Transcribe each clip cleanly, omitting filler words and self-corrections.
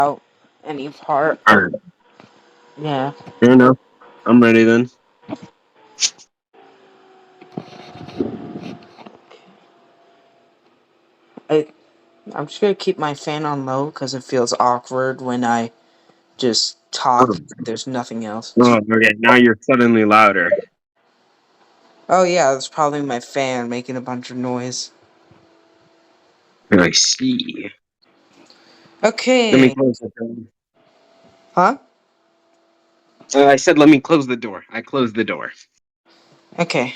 out any part. All right. Yeah. Fair enough. I'm ready then. I, I'm just gonna keep my fan on low because it feels awkward when I just talk. Oh, There's nothing else. okay. Now you're suddenly louder. Oh yeah, that's probably my fan making a bunch of noise. I see. Let me Okay. close the door. Huh? I said, let me close the door. I closed the door. Okay.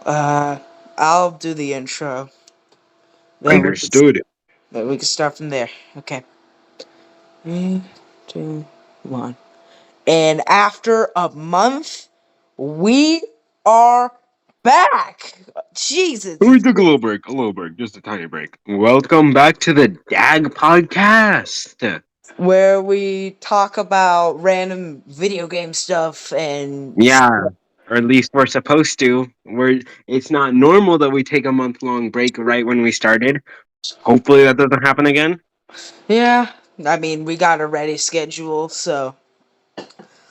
Uh, I'll do the intro. Then we can Understood. then we can start from there. Okay. 3, 2, 1. And after a month, we are back. We Jesus. took a little break. A little break. Just a tiny break. Welcome back to the DAG podcast. Where we talk about random video game stuff and Yeah. Or at least we're supposed to. It's not normal that we take a month-long break right when we started. Hopefully that doesn't happen again. yeah, I mean, we got a ready schedule, so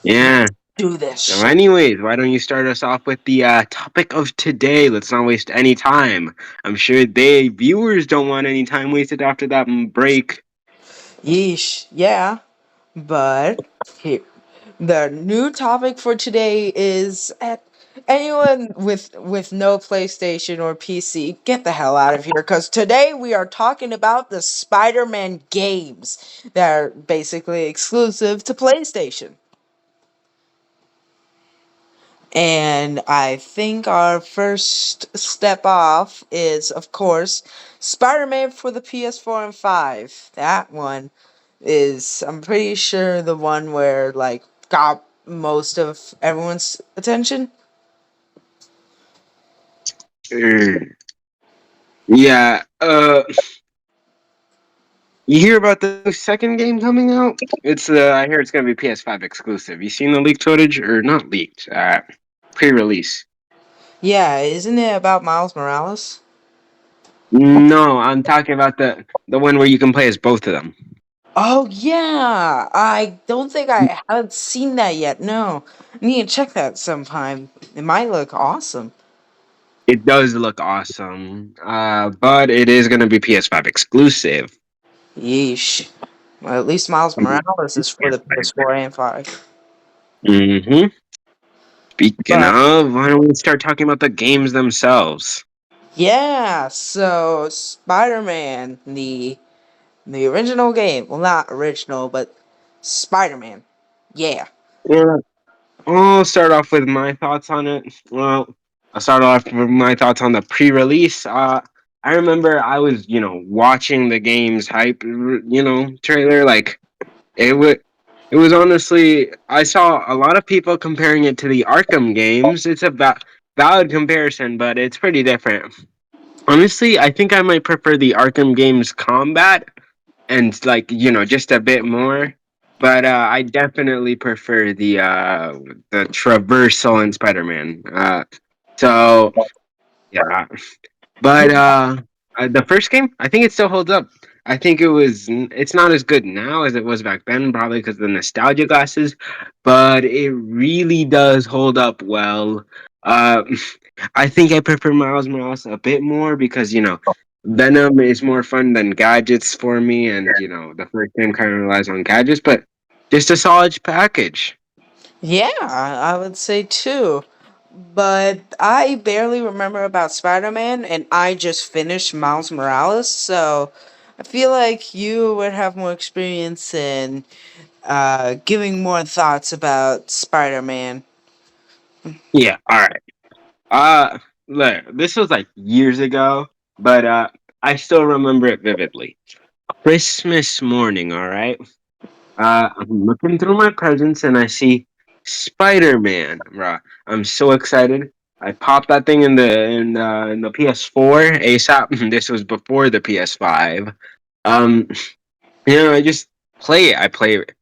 Yeah. do So, this. anyways, why don't you start us off with the topic of today? Let's not waste any time. I'm sure they viewers don't want any time wasted after that break. Yeesh. Yeah, but here the new topic for today is anyone with no PlayStation or PC, get the hell out of here because today we are talking about the Spider-Man games that are basically exclusive to PlayStation. And I think our first step off is, of course, Spider-Man for the PS4 and 5. That one is, I'm pretty sure, the one where, like, got most of everyone's attention. Mm. Yeah. You hear about the second game coming out? It's I hear it's gonna be PS5 exclusive. You seen the leaked footage or not leaked? Pre-release. Yeah, isn't it about Miles Morales? No, I'm talking about the one where you can play as both of them. Oh, yeah! I don't think I haven't seen that yet. No. I need to check that sometime. It might look awesome. It does look awesome, but it is gonna be PS5 exclusive. Yeesh. Well, at least Miles Morales is for the PS4 and 5. Mm-hmm. Speaking But of, why don't we start talking about the games themselves? yeah, so Spider-Man, the original game. Well, not original, but Spider-Man. Yeah. Yeah, I'll start off with my thoughts on it. Well, I'll start off with my thoughts on the pre-release. I remember I was, watching the game's hype, trailer. Like it would. It was honestly, I saw a lot of people comparing it to the Arkham games. It's a valid comparison, but it's pretty different. Honestly, I think I might prefer the Arkham games combat and like just a bit more. But I definitely prefer the traversal in Spider-Man. So yeah, but the first game, I think it still holds up. I think it's not as good now as it was back then, probably because of the nostalgia glasses, but it really does hold up well. Uh, I think I prefer Miles Morales a bit more because Venom is more fun than gadgets for me, and the first game kind of relies on gadgets, but just a solid package. Yeah, I would say too. But I barely remember about Spider-Man and I just finished Miles Morales, so I feel like you would have more experience in giving more thoughts about Spider-Man. Yeah, all right. Look, this was like years ago, but I still remember it vividly. Christmas morning, all right? I'm looking through my presents and I see Spider-Man, bruh. I'm so excited. I popped that thing in the PS4 ASAP. This was before the PS5. Um, I just play it. I play it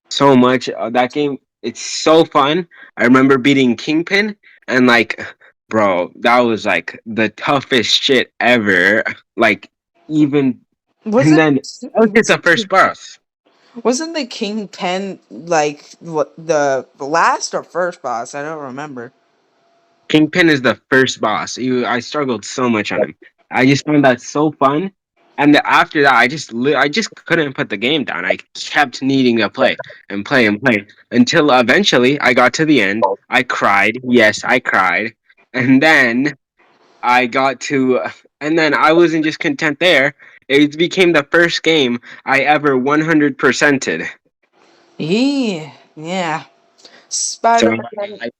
so much. That game, it's so fun. I remember beating Kingpin and like, bro, that was like the toughest shit ever. Like, even. And Wasn't then that was just the first boss. wasn't the Kingpin like what the last or first boss? I don't remember. Kingpin is the first boss. I struggled so much on him. I just found that so fun. And after that, I just couldn't put the game down. I kept needing to play and play and play until eventually I got to the end. I cried. Yes, I cried. And then I got to, and then I wasn't just content there. It became the first game I ever 100%ed. Yeah, yeah. So Spider-Man. I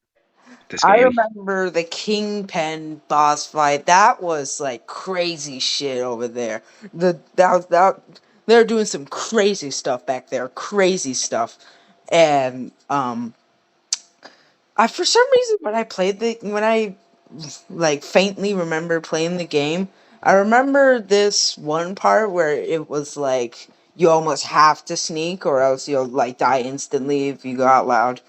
this I game. remember the Kingpin boss fight. That was like crazy shit over there. They're doing some crazy stuff back there. Crazy stuff. And I for some reason when I like faintly remember playing the game, I remember this one part where it was like you almost have to sneak or else you'll like die instantly if you go out loud.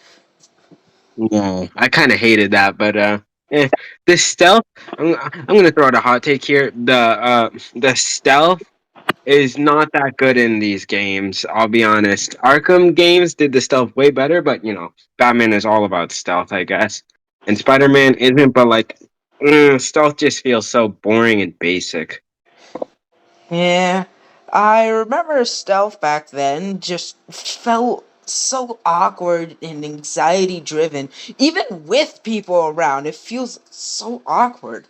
Yeah, I kind of hated that, but eh. The stealth. I'm gonna throw out a hot take here. The stealth is not that good in these games. I'll be honest. Arkham games did the stealth way better, but Batman is all about stealth, I guess, and Spider Man isn't. But like, stealth just feels so boring and basic. Yeah, I remember stealth back then just felt so awkward and anxiety driven. Even with people around, it feels so awkward.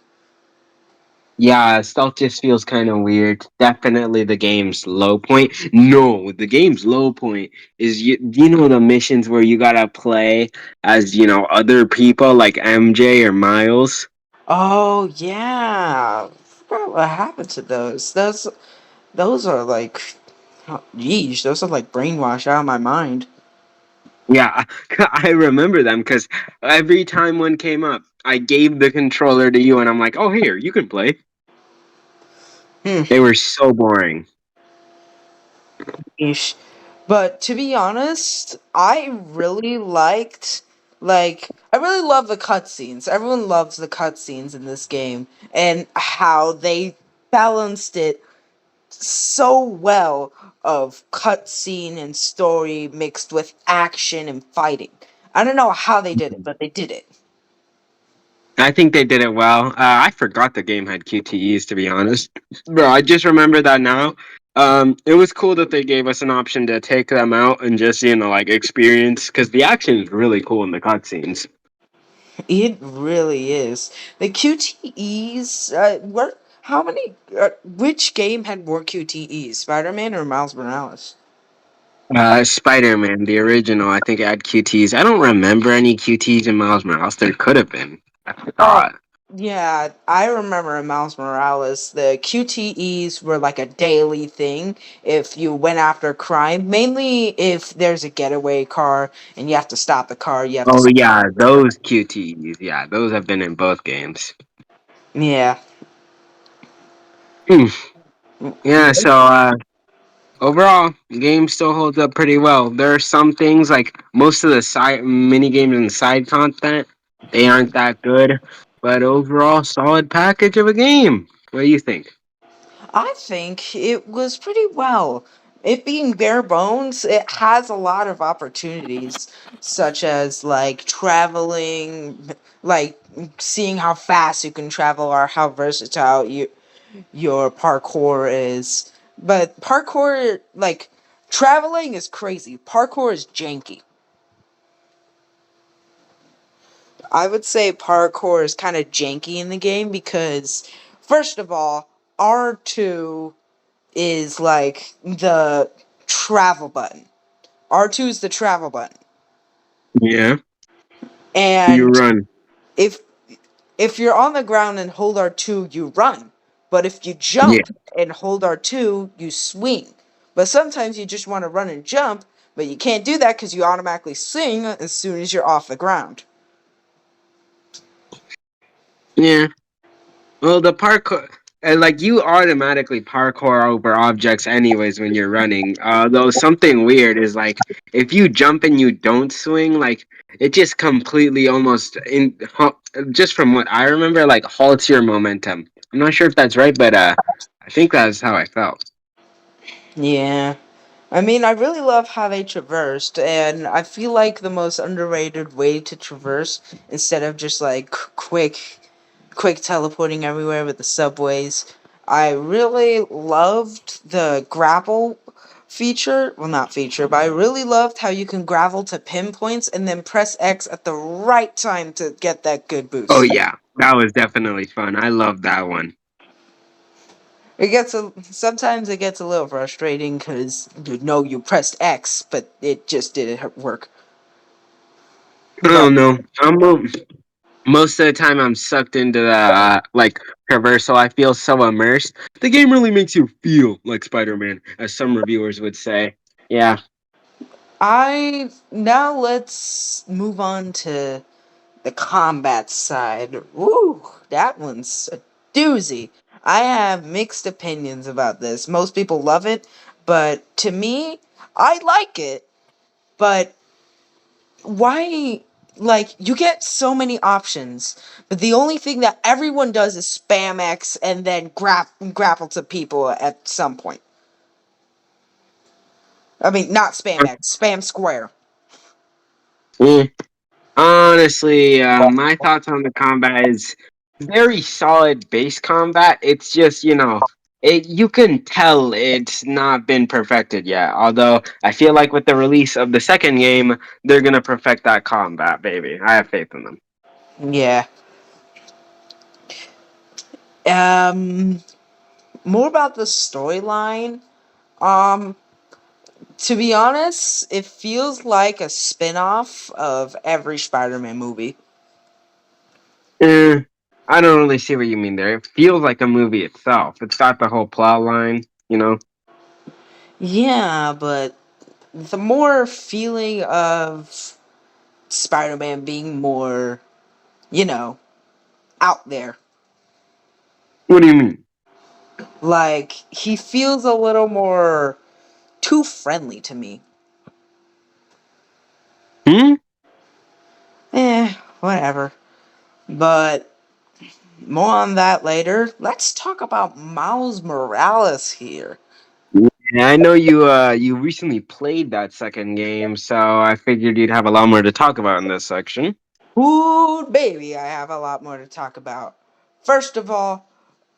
Yeah, stealth just feels kind of weird. Definitely the game's low point. No, the game's low point is the missions where you gotta play as other people like MJ or Miles. Oh yeah, I forgot what happened to those. Those are like, oh, yeesh, those are like brainwash out of my mind. Yeah, I remember them because every time one came up, I gave the controller to you, and I'm like, "Oh, here, you can play." Hmm. They were so boring. Yeesh. But to be honest, I really love the cutscenes. Everyone loves the cutscenes in this game and how they balanced it so well of cutscene and story mixed with action and fighting. I don't know how they did it, but they did it. I think they did it well. I forgot the game had QTEs, to be honest. Bro, I just remember that now. It was cool that they gave us an option to take them out and just, like experience, because the action is really cool in the cutscenes. It really is. The QTEs, what? How many? Which game had more QTEs, Spider-Man or Miles Morales? Spider Man, the original, I think it had QTEs. I don't remember any QTEs in Miles Morales. There could have been. I Oh, forgot. yeah, I remember in Miles Morales, the QTEs were like a daily thing if you went after crime, mainly if there's a getaway car and you have to stop the car, you have to. Oh, yeah, those QTEs. Yeah, those have been in both games. Yeah. Hmm. Yeah, so overall, the game still holds up pretty well. There are some things like most of the side mini games and side content, they aren't that good, but overall, solid package of a game. What do you think? I think it was pretty well. It being bare bones, it has a lot of opportunities, such as like traveling, like seeing how fast you can travel or how versatile your parkour is. But parkour, like traveling, is crazy. Parkour is janky. I would say parkour is kind of janky in the game because, first of all, R2 is like the travel button. R2 is the travel button. Yeah, you And run. if if you're on the ground and hold R2, you run. But if you Yeah. jump and hold R2, you swing. But sometimes you just want to run and jump, but you can't do that because you automatically swing as soon as you're off the ground. Yeah. Well, the parkour, like you automatically parkour over objects anyways when you're running. Though something weird is like if you jump and you don't swing, like it just completely almost just from what I remember, like halts your momentum. I'm not sure if that's right, but I think that's how I felt. Yeah. I mean, I really love how they traversed, and I feel like the most underrated way to traverse, instead of just like quick teleporting everywhere with the subways, I really loved the grapple feature. Well, not feature, but I really loved how you can gravel to pinpoints and then press X at the right time to get that good Oh boost. yeah, that was definitely fun. I love that one. Sometimes it gets a little frustrating because you know you pressed X, but it just didn't work. I But don't know. Most of the time I'm sucked into the like traversal. I feel so immersed. The game really makes you feel like Spider-Man, as some reviewers would say. Yeah. I now let's move on to the combat side. Woo, that one's a doozy. I have mixed opinions about this. Most people love it, but to me, I like it. But why? Like, you get so many options, but the only thing that everyone does is spam X and then grapple to people at some point. I mean, not spam X, spam square. Mm. Honestly, my thoughts on the combat is very solid base combat. It's just, you can tell it's not been perfected yet. Although I feel like with the release of the second game, they're gonna perfect that combat, baby. I have faith in them. Yeah. Um, More about the storyline. Um, to be honest, it feels like a spin-off of every Spider-Man movie. Eh, I don't really see what you mean there. It feels like a movie itself. It's got the whole plot line. Yeah, but the more feeling of Spider-Man being more, you know, out there. What do you mean? Like, he feels a little more too friendly to me. Hmm? Whatever. But more on that later. Let's talk about Miles Morales here. Yeah, I know you recently played that second game, so I figured you'd have a lot more to talk about in this section. Ooh, baby, I have a lot more to talk about. First of all,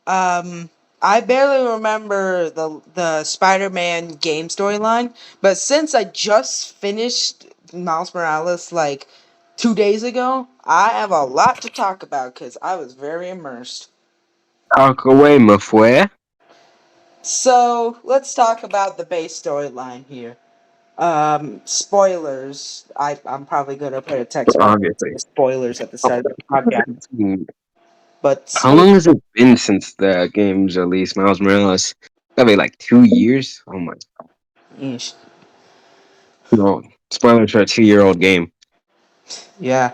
I barely remember the Spider-Man game storyline, but since I just finished Miles Morales like 2 days ago, I have a lot to talk about because I was very immersed. Talk away, my fue. So let's talk about the base storyline here. Spoilers. I'm probably gonna put a text message Obviously. for spoilers at the How start of the long has podcast. it been But how spoilers. long has it been since the game's release, Miles Morales? Gotta be like 2 years? Oh my no. Spoilers for a 2-year old game. Yeah,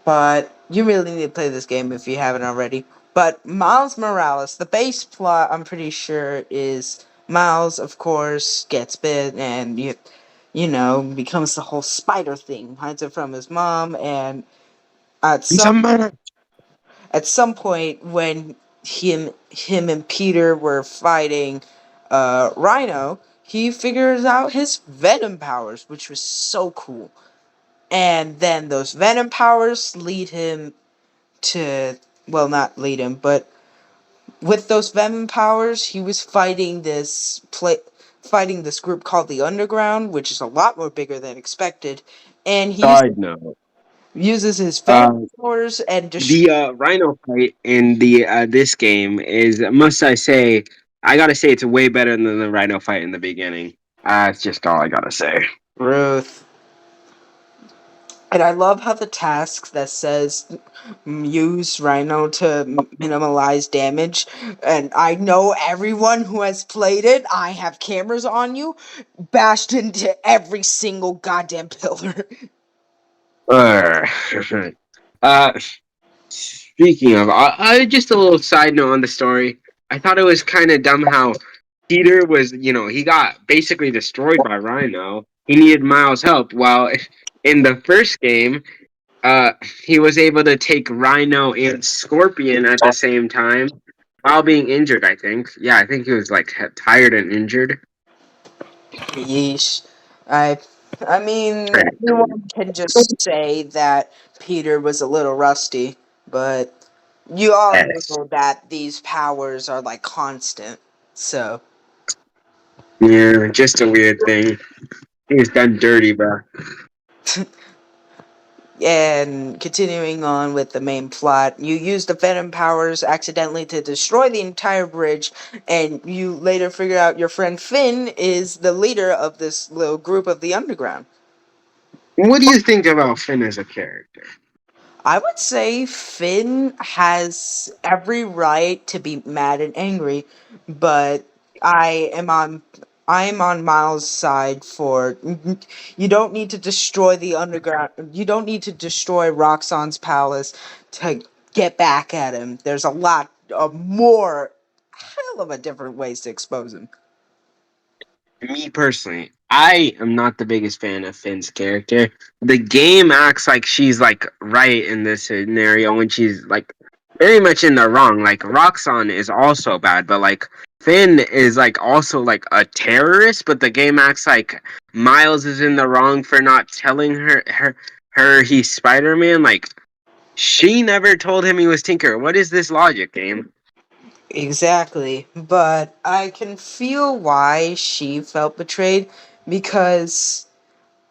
but you really need to play this game if you haven't already. But Miles Morales, the base plot, I'm pretty sure, is Miles, of course, gets bit and becomes the whole spider thing, hides it from his mom, and at some Somebody at some point when him and Peter were fighting Rhino, he figures out his venom powers, which was so cool. And then those venom powers lead him to, well, not lead him, but with those venom powers, he was fighting this group called the Underground, which is a lot more bigger than expected, and side note. uses his venom Uh powers and the Rhino fight in the this game is, must I say, I gotta say it's way better than the Rhino fight in the beginning. That's just all I gotta say. Ruth. And I love how the task that says use Rhino to minimize damage. And I know everyone who has played it, I have cameras on you, bashed into every single goddamn pillar. Uh, uh, Speaking of, just a little side note on the story. I thought it was kind of dumb how Peter was, he got basically destroyed by Rhino. He needed Miles' help. While in the first game, uh, he was able to take Rhino and Scorpion at the same time. while being injured. I think. Yeah, I think he was like tired and injured. Yeesh. I I mean, anyone can just say that Peter was a little rusty, but you all Yes. know that these powers are like constant. So, Yeah, just a weird thing. He was done dirty, bro. and continuing on with the main plot, you use the Venom powers accidentally to destroy the entire bridge, and you later figure out your friend Finn is the leader of this little group of the Underground. What do you think about Finn as a character? I would say Finn has every right to be mad and angry, but I am on I am on Miles' side for you don't need to destroy the underground. You don't need to destroy Roxxon's palace to get back at him. There's a lot of more hell of a different ways to expose him. Me personally, I am not the biggest fan of Finn's character. The game acts like she's like right in this scenario when she's like very much in the wrong. Like Roxanne is also bad, but like Finn is like also like a terrorist, but the game acts like Miles is in the wrong for not telling her he's Spider-Man. Like she never told him he was Tinker. What is this logic, game? Exactly, but I can feel why she felt betrayed because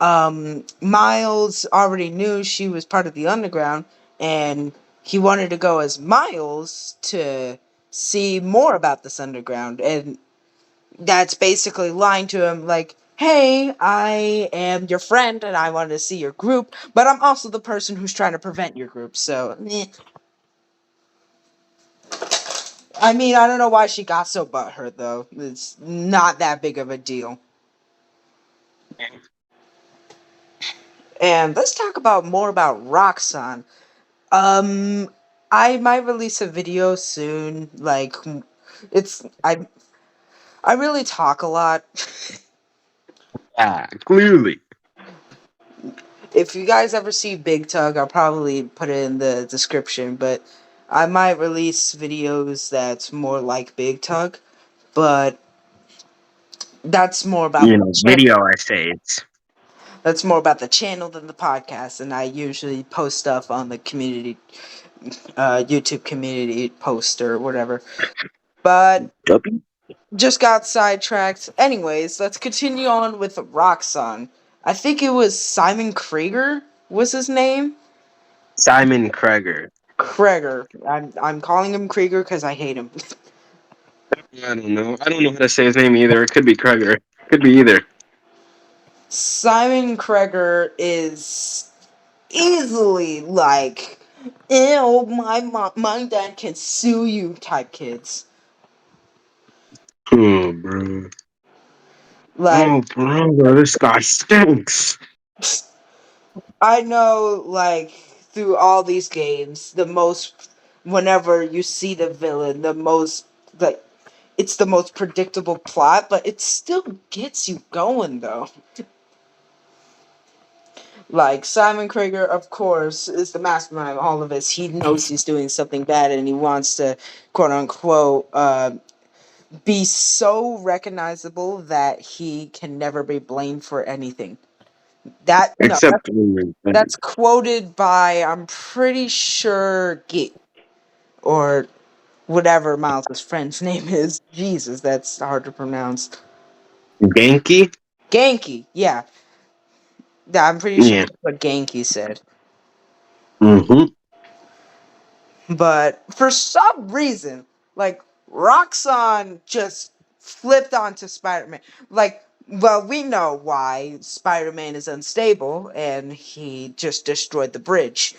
Miles already knew she was part of the underground, and he wanted to go as Miles to see more about this underground, and that's basically lying to him like, hey, I am your friend and I want to see your group, but I'm also the person who's trying to prevent your group, so I mean, I don't know why she got so butthurt though. It's not that big of a deal. And let's talk about more about Roxanne. Um, I might release a video soon. Like, it's I really talk a lot. Yeah, clearly. If you guys ever see Big Tug, I'll probably put it in the description. But I might release videos that's more like Big Tug, but that's more about You the know, channel. video essays. That's more about the channel than the podcast. And I usually post stuff on the community, YouTube community post or whatever. But W. just got sidetracked. Anyways, let's continue on with Roxanne. I think it was Simon Krieger was his name. Simon Kreger. Krieger. I'm calling him Krieger because I hate him. I don't know. I don't know how to say his name either. It could be Kreger. Could be either. Simon Krieger is easily like, ew, my dad can sue you type kids. Oh, bro. Like, Oh, bro, this guy stinks. I know, like, through all these games, the most, whenever you see the villain, the most, like, it's the most predictable plot, but it still gets you going, though. Like, Simon Krieger, of course, is the mastermind of all of this. He knows he's doing something bad and he wants to, quote unquote, be so recognizable that he can never be blamed for anything. That, no, Except that's quoted by, I'm pretty sure, or whatever Miles' friend's name is. Jesus, that's hard to pronounce. Genki. Genki, yeah. Yeah, I'm pretty sure Yeah. that's what Genki said. Mm-hmm. But for some reason, like, Roxanne just flipped onto Spider-Man. Like, well, we know why Spider-Man is unstable and he just destroyed the bridge.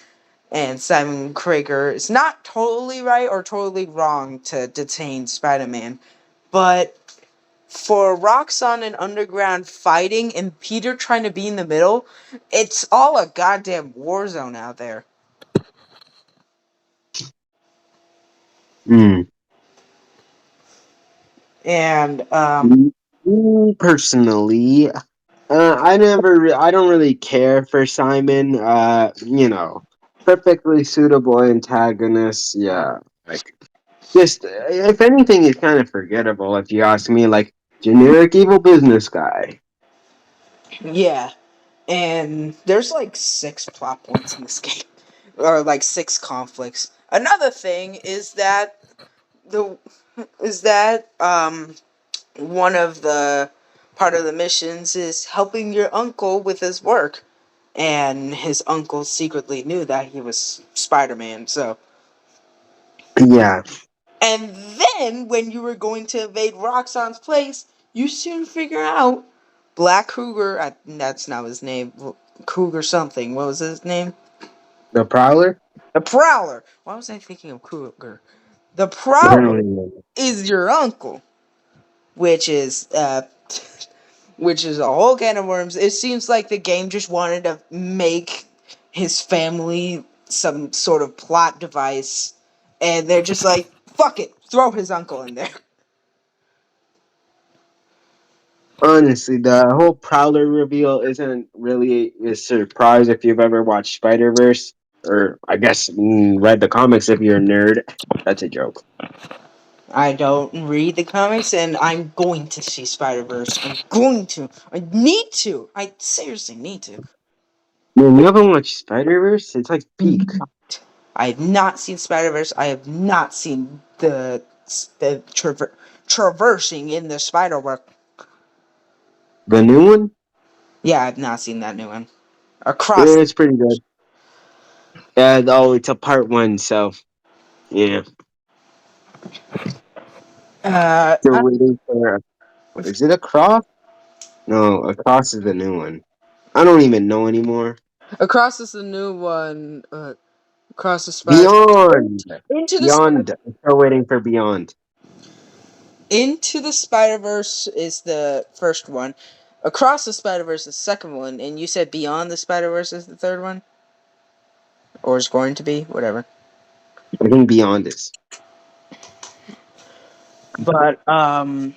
And Simon Krieger is not totally right or totally wrong to detain Spider-Man. But for Roxanne and Underground fighting and Peter trying to be in the middle, it's all a goddamn war zone out there. Mm. And Me personally, I don't really care for Simon. Perfectly suitable antagonist. Yeah, like. Just if anything, it's kind of forgettable. If you ask me, like generic evil business guy. Yeah, and there's like six plot points in this game, or like six conflicts. Another thing the is that one of the part of the missions is helping your uncle with his work, and his uncle secretly knew that he was Spider-Man. So, Yeah, and then when you were going to invade Roxxon's place, you soon figure out Black Kruger. That's not his name. Kruger something. What was his name? the Prowler. The Prowler. Why was I thinking of Kruger? The I don't Prowler even know. is your uncle, which is which is a whole can of worms. It seems like the game just wanted to make his family some sort of plot device, and they're just like, fuck it, throw his uncle in there. Honestly, the whole Prowler reveal isn't really a surprise if you've ever watched Spider Verse, or I guess read the comics if you're a nerd. That's a joke. I don't read the comics, and I'm going to see Spider Verse. I'm going to. I need to. I seriously need to. Man, you haven't watched Spider Verse? It's like peak. Not. I have not seen Spider Verse. I have not seen the traversing in the Spider Verse. The new one? Yeah, I've not seen that new one. Across. Yeah, it's pretty good. Oh, it's a part one, so yeah. Uh, Still waiting for. Is it Across? No, Across is the new one. I don't even know anymore. Across is the new one. Across the Spider. Beyond. Into the Spider. Beyond. I'm still waiting for Beyond. Into the Spider Verse is the first one. Across the Spider Verse is the second one, and you said Beyond the Spider Verse is the third one, or is going to be, whatever. I think Beyond is. But Uh,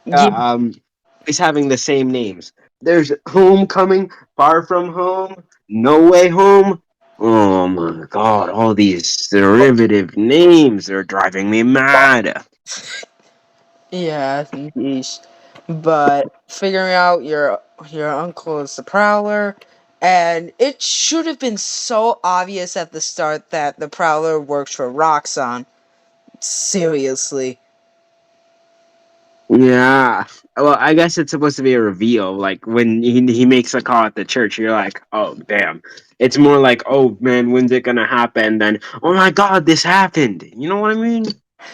yeah, um, is having the same names. There's Homecoming, Far From Home, No Way Home. Oh my god, all these derivative names are driving me mad. yeah, yeesh. But figuring out your uncle is the Prowler, and it should have been so obvious at the start that the Prowler works for Roxxon. Seriously. Yeah. Well, I guess it's supposed to be a reveal. Like when he makes a call at the church, you're like, oh damn. It's more like, oh man, when's it gonna happen? Then, oh my god, this happened. You know what I mean?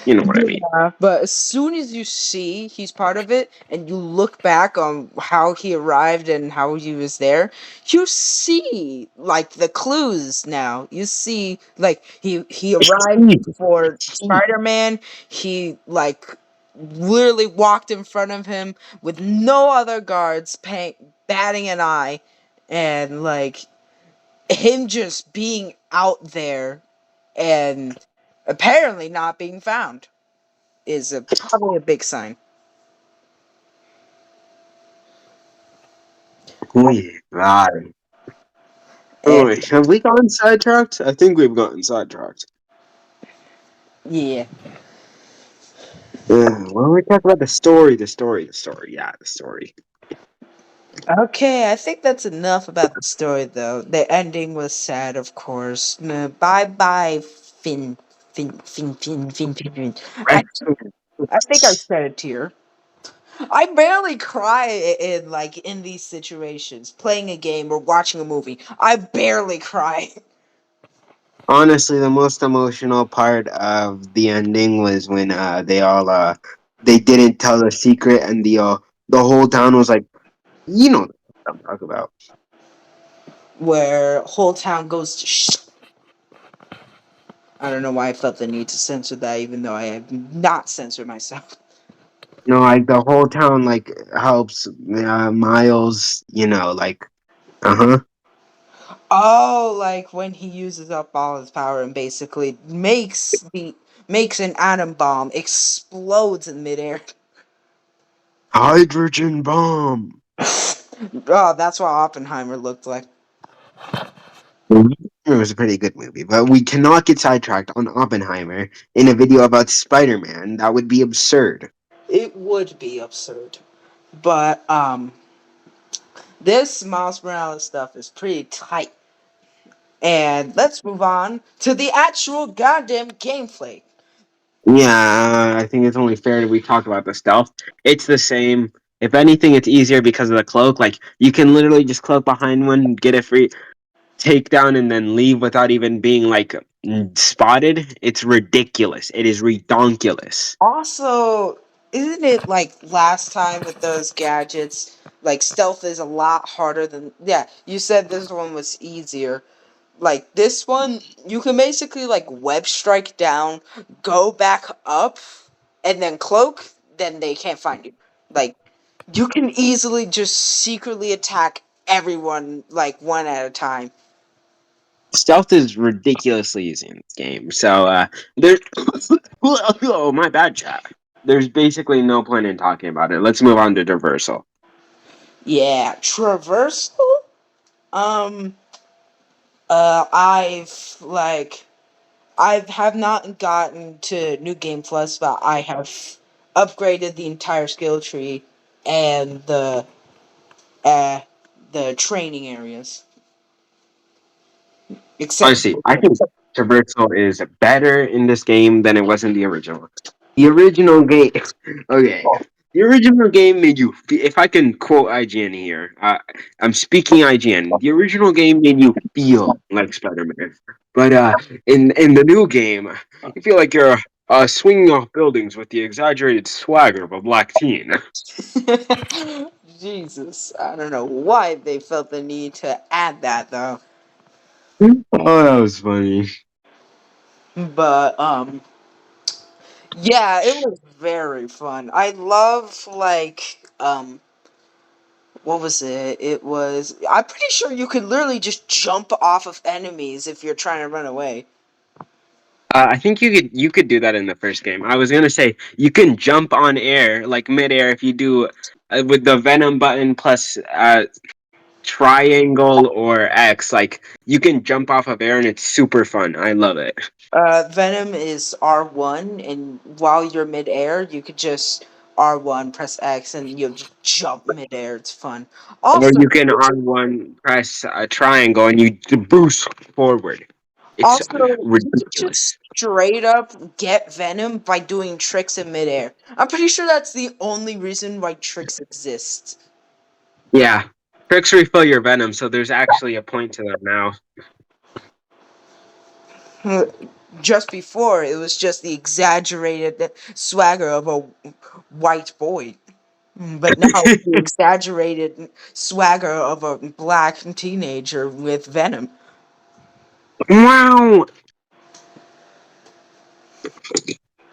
You know what I mean? Yeah, but as soon as you see he's part of it and you look back on how he arrived and how he was there, you see like the clues now. You see like he arrived before Spider-Man. He like literally walked in front of him with no other guards batting an eye, and like him just being out there and apparently not being found is probably a big sign. Oh yeah, God. Eh, Oh, have we gotten sidetracked? I think we've gotten sidetracked. yeah. Why don't we talk about the story? Yeah, the story. Okay, I think that's enough about the story, though. The ending was sad, of course. Bye bye, Finn. Finn. I, I think I shed a tear. I barely cry in like in these situations, playing a game or watching a movie. I barely cry. Honestly, the most emotional part of the ending was when they didn't tell the secret and the whole town was like, you know what I'm talking about. Where whole town goes to I don't know why I felt the need to censor that, even though I have not censored myself. No, like the whole town like helps Miles, like uh-huh. Oh, like when he uses up all his power and basically makes an atom bomb, explodes in midair. Hydrogen bomb. Oh, that's what Oppenheimer looked like. It was a pretty good movie, but we cannot get sidetracked on Oppenheimer in a video about Spider-Man. That would be absurd. It would be absurd. But this Miles Morales stuff is pretty tight. And let's move on to the actual goddamn gameplay. Yeah, I think it's only fair that we talk about the stealth. It's the same. If anything, it's easier because of the cloak. Like you can literally just cloak behind one, get a free takedown, and then leave without even being like spotted. It's ridiculous. It is redonkulous. Also, isn't it like last time with those gadgets? Like stealth is a lot harder than, yeah. You said this one was easier. Like this one, you can basically like web strike down, go back up, and then cloak. Then they can't find you. Like you can easily just secretly attack everyone like one at a time. Stealth is ridiculously easy in this game. So there's oh my bad chat. There's basically no point in talking about it. Let's move on to traversal. Yeah, traversal. Um, I've like I have not gotten to New Game Plus, but I have upgraded the entire skill tree and uh the training areas. Except Honestly, I think traversal is better in this game than it was in the original. The original game, okay. The original game made you. If I can quote IGN here, I'm speaking IGN. The original game made you feel like Spider-Man, but in the new game, you feel like you're swinging off buildings with the exaggerated swagger of a black teen. Jesus, I don't know why they felt the need to add that though. Oh, that was funny. But yeah, it was very fun. I love like what was it? It was, I'm pretty sure you could literally just jump off of enemies if you're trying to run away. I think you could do that in the first game. I was gonna say you can jump on air like midair if you do with the Venom button plus triangle or X. Like you can jump off of air and it's super fun. I love it. Venom is R1, and while you're midair, you could just R1, press X, and you just jump midair. It's fun. Or Also, you can on one press a triangle and you boost forward. It's you could just ridiculous. straight up get Venom by doing tricks in midair. I'm pretty sure that's the only reason why tricks exist. Yeah, tricks refill your venom, so there's actually a point to them now. Just before, it was just the exaggerated swagger of a white boy. But now it's the exaggerated swagger of a black teenager with Venom. Wow.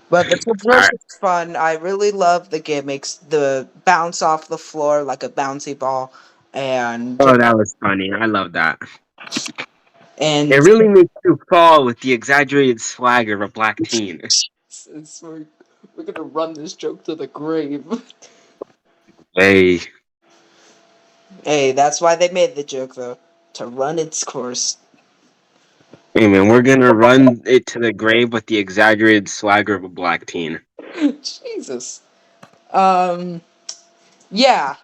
But the All traverse right. is fun. I really love the gimmicks, the bounce off the floor like a bouncy ball, and Oh, that was funny. I love that. It and really makes you fall with the exaggerated swagger of a black teen. we're gonna run this joke to the grave. Hey, Hey, that's why they made the joke though, to run its course. hey, man, we're gonna run it to the grave with the exaggerated swagger of a black teen. Jesus. Um. Yeah.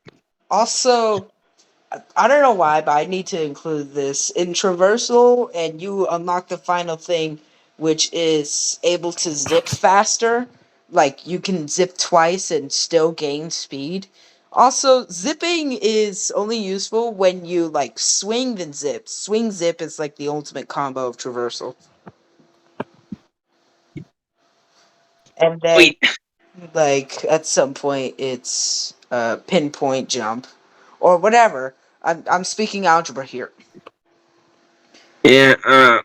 Also, I don't know why, but I need to include this in traversal, and you unlock the final thing, which is able to zip faster. Like you can zip twice and still gain speed. Also, zipping is only useful when you like swing then zip. Swing zip is like the ultimate combo of traversal. And then Wait, like at some point it's pinpoint jump or whatever. I'm speaking algebra here. yeah.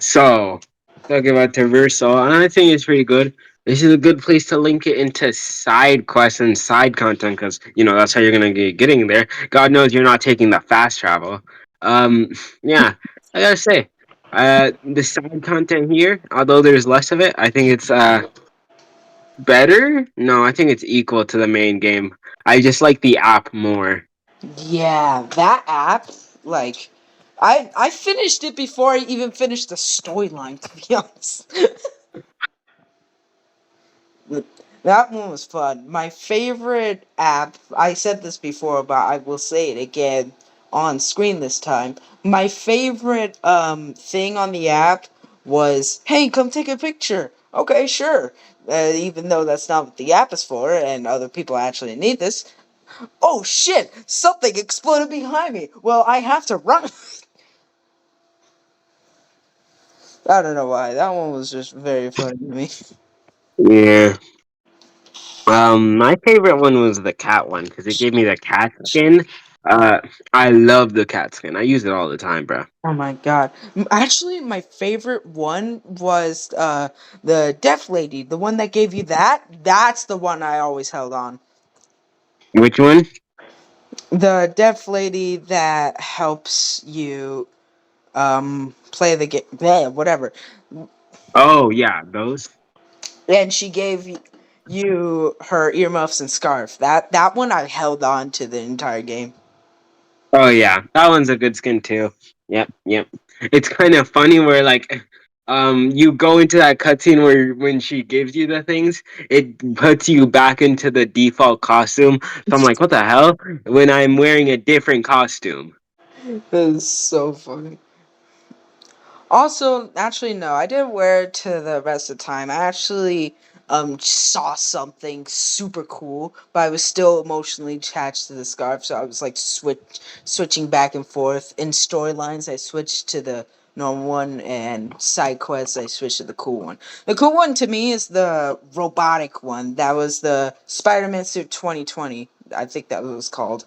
So, talking about traversal, and I think it's pretty good. This is a good place to link it into side quests and side content because that's how you're gonna get getting there. God knows you're not taking the fast travel. Um, yeah, I gotta say, the side content here, although there's less of it, I think it's better. No, I think it's equal to the main game. I just like the app more. Yeah, that app, like, I finished it before I even finished the storyline. To be honest, that one was fun. My favorite app. I said this before, but I will say it again on screen this time. My favorite thing on the app was, "Hey, come take a picture." Okay, sure. Even though that's not what the app is for, and other people actually need this. Oh shit! Something exploded behind me. Well, I have to run. I don't know why. That one was just very funny to me. Yeah. My favorite one was the cat one because it gave me the cat skin. Uh, I love the cat skin. I use it all the time, bro. Oh my god. Actually, my favorite one was the deaf lady. The one that gave you that. That's the one I always held on. Which one? The deaf lady that helps you play the game, whatever. Oh yeah, those. And she gave you her earmuffs and scarf. That one I held on to the entire game. Oh yeah, that one's a good skin too. Yep, yep. It's kind of funny where like, you go into that cutscene where when she gives you the things, it puts you back into the default costume. So I'm like, what the hell? When I'm wearing a different costume. It is so funny. Also, actually, no, I didn't wear it to the rest of the time. I actually saw something super cool, but I was still emotionally attached to the scarf, so I was like switching back and forth. In storylines, I switched to the normal one, and side quests, I switched to the cool one. The cool one to me is the robotic one. That was the Spider-Man suit 2020. I think that was called.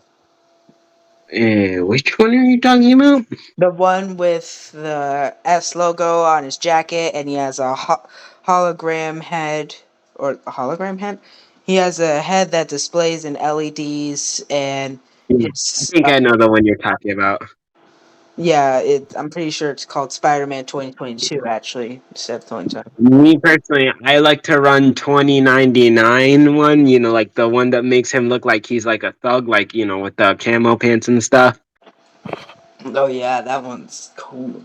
Which one are you talking about? The one with the S logo on his jacket, and he has a hologram head, or a hologram head. He has a head that displays in LEDs, and Yeah, I it's think I know the one you're talking about. yeah. It I'm pretty sure it's called Spider-Man 2022 actually instead of 2020. Me personally, I like to run 2099 one, like the one that makes him look like he's like a thug, like, with the camo pants and stuff. Oh yeah, that one's cool.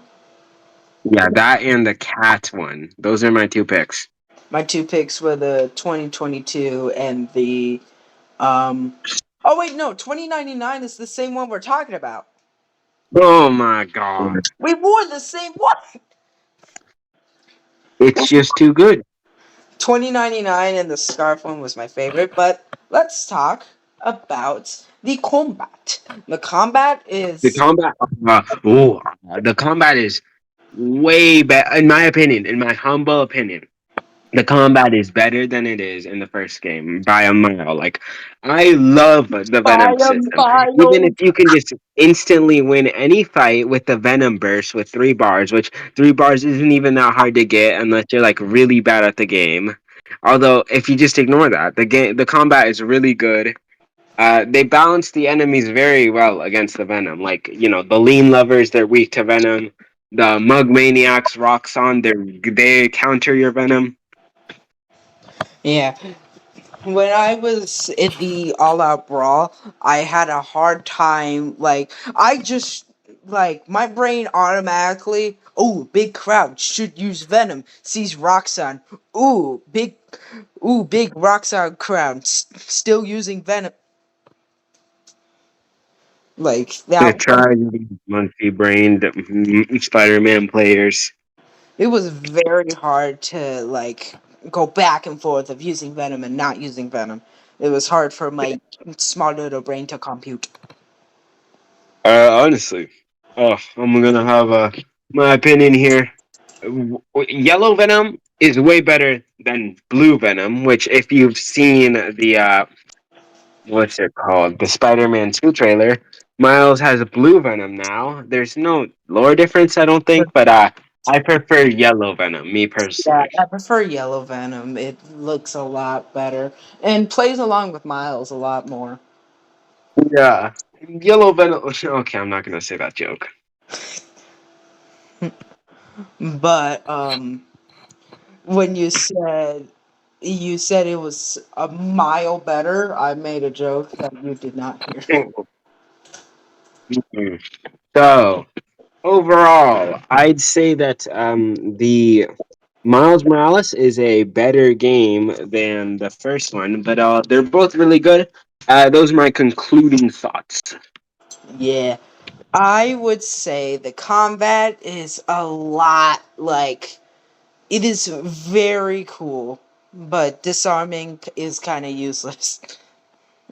Yeah, that and the cat one. Those are my two picks. My two picks were the 2022 and the um. Oh wait, no, 2099 is the same one we're talking about. Oh my god. We wore the same one. It's just too good. 2099 and the scarf one was my favorite, but let's talk about the combat. The combat The is combat, the combat is way better, in my opinion, in my humble opinion. The combat is better than it is in the first game by a mile. Like, I love the by Venom a system. Even if mile. you can just instantly win any fight with the Venom burst with 3 bars, which 3 bars isn't even that hard to get unless you're like really bad at the game. Although, if you just ignore that, the combat is really good. They balance the enemies very well against the Venom. Like, the lean lovers, they're weak to Venom. The Mug Maniacs, Roxxon, they counter your Venom. Yeah. When I was in the all out brawl, I had a hard time. Like, I just, like, my brain automatically, oh, big crowd, should use Venom. Sees Roxanne. Ooh, big Roxanne crowd, still using Venom. Like, The that. tragedy, monkey brained Spider-Man players. It was very hard to like go back and forth of using Venom and not using Venom. It was hard for my small little brain to compute. Honestly, I'm gonna have my opinion here. Yellow Venom is way better than Blue Venom, which if you've seen the what's it called, the Spider-Man 2 trailer, Miles has a Blue Venom now. There's no lore difference, I don't think, but I prefer Yellow Venom, me Yeah, personally. I prefer Yellow Venom. It looks a lot better and plays along with Miles a lot more. Yeah, Yellow Venom. Okay, I'm not gonna say that joke. But when you said it was a mile better, I made a joke that you did not hear. So, Overall, I'd say that the Miles Morales is a better game than the first one, but they're both really good. Those are my concluding thoughts. Yeah, I would say the combat is a lot like it is very cool, but disarming is kind of useless.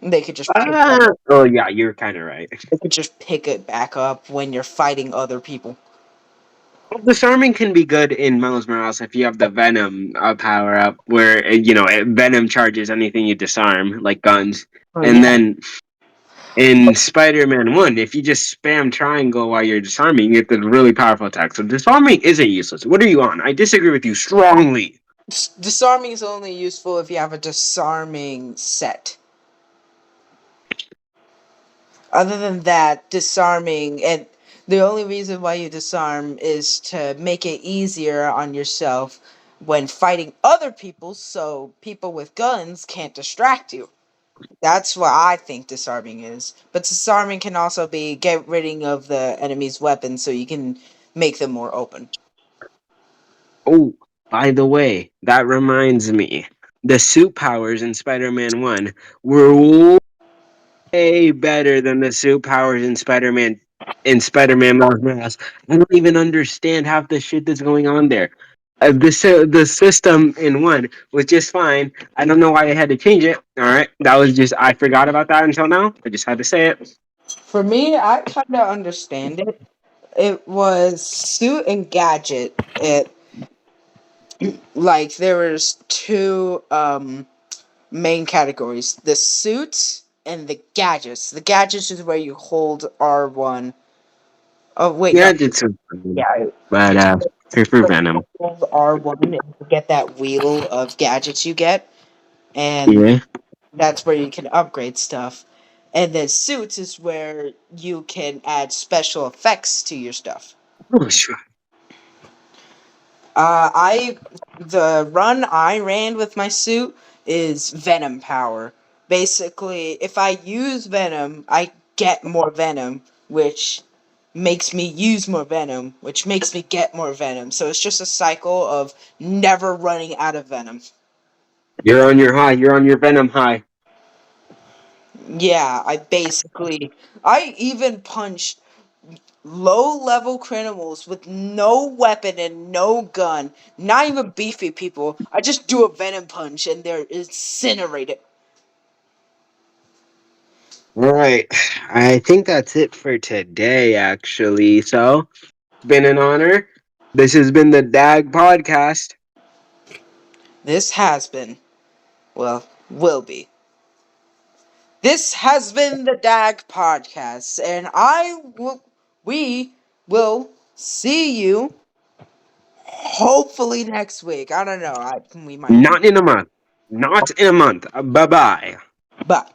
They could just pick up. Oh yeah, you're kind of right. They could just pick it back up when you're fighting other people. Well, disarming can be good in Miles Morales if you have the Venom power up, where Venom charges anything you disarm, like guns. Oh And yeah. then in Spider-Man One, if you just spam triangle while you're disarming, you get the really powerful attack. So disarming isn't useless. What are you on? I disagree with you strongly. Disarming is only useful if you have a disarming set. Other than that, disarming and the only reason why you disarm is to make it easier on yourself when fighting other people so people with guns can't distract you. That's what I think disarming is. But disarming can also be get rid of the enemy's weapons so you can make them more open. Oh, by the way, that reminds me. The suit powers in Spider-Man 1 were way better than the suit powers in Spider-Man Miles Morales. I don't even understand half the shit that's going on there. The system in one was just fine. I don't know why they had to change it. All right, that was just I forgot about that until now. I just had to say it. For me, I kind of understand it. It was suit and gadget. It like there was two main categories: the suits and the gadgets. The gadgets is where you hold R1. Oh wait, Yeah, no, I did some, yeah, but for Venom. hold R1 and you get that wheel of gadgets you get, and Yeah. that's where you can upgrade stuff. And then suits is where you can add special effects to your stuff. Oh, sure. I the run I ran with my suit is Venom power. Basically, if I use Venom, I get more Venom, which makes me use more Venom, which makes me get more Venom. So it's just a cycle of never running out of Venom. You're on your high. You're on your Venom high. Yeah, I even punched low level criminals with no weapon and no gun, not even beefy people. I just do a venom punch and they're incinerated. All right. I think that's it for today, actually. So, it's been an honor. This has been the DAG podcast. This has been, well, will be. This has been the DAG podcast, and we will see you hopefully next week. I don't know. We might not. Not in a month. Not in a month. Bye bye. Bye.